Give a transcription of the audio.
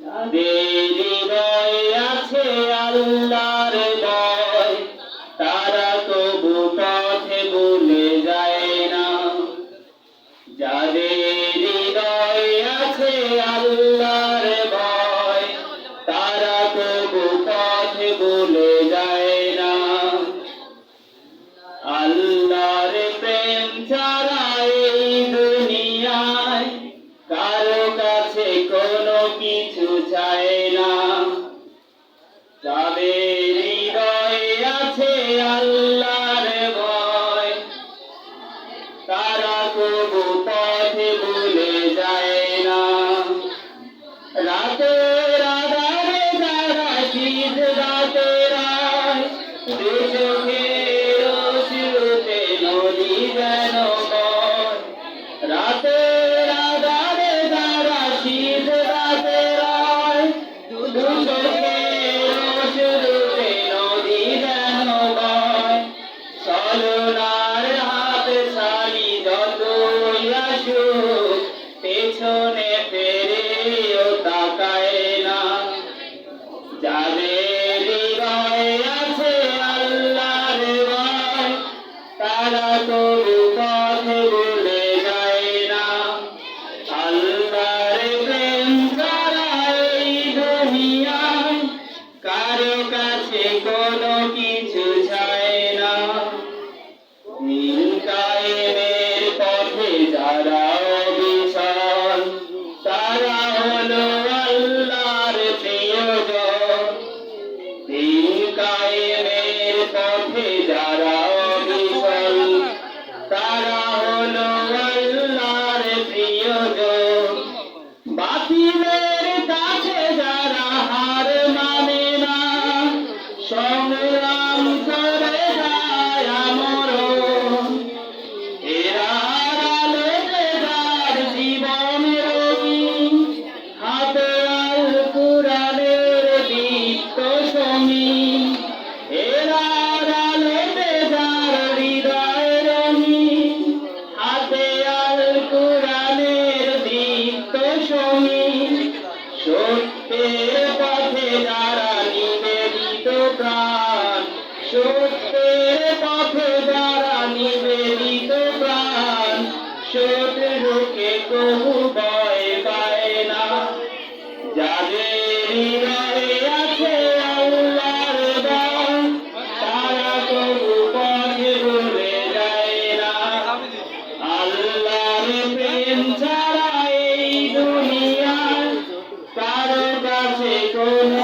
যাদের হৃদয়ে আছে আল্লাহর ভয়, তারা তবু পথে ভুলে যায় না। যাদের হৃদয়ে আছে আল্লাহর ভয়, তারা তবু পথে ভুলে যায় না। আল্লাহর প্রেম ছাড়া এই দুনিয়ায় কারো কাছে কোনো কিছু চায় না। যাদের হৃদয়ে আছে আল্লাহর ভয়, তারা তবু পথে ভুলে যায় না। রাতের আঁধারে যারা সিজদাতে রয়, দুচোখের অশ্রুতে নদী যেন বয়। রাতের আঁধারে যারা সিজদাতে রয়, দুচোখের অশ্রুতে নদী যেন বয়। ছলনার হাত ছাড়ি যতই আসুক, পেছনে ফিরেও তাকায় না। যাদের হৃদয়ে আছে আল্লাহর ভয়, তারা তবু পথে ভুলে যায় না। আল্লাহর প্রেম ছাড়া এই দুনিয়ায় কারো কাছে কোনো কিছু চায় না। দিন কায়েমের পথে যারা অবিচল, তারা হলো আল্লাহর প্রিয়জন। দিন কায়েমের পথে যারা অবিচল, তারা হলো আল্লাহর প্রিয়জন। বাতিলের কাছে যারা হার মানে না, সংগ্রাম করে যায় আমরণ। এরা আলোতে যার জীবন রঙিন, হাতে আল কুরআনের দীপ্ত সঙ্গীন। এরা আলোতে যার হৃদয় রঙিন, হাতে আল কুরআনের দীপ্ত সঙ্গীন। সত্যের পথে যারা নিবেদিত প্রাণ, সত্যের পথে যারা নিবেদিত প্রাণ, শত্রুকে কবু ভয় পায় না। যাদের হৃদয়ে আছে আল্লাহর ভয়, তারা কবু পথে ভুলে যায় না। আল্লাহর প্রেম ছাড়া এই দুনিয়ায় কারো কাছে কোনো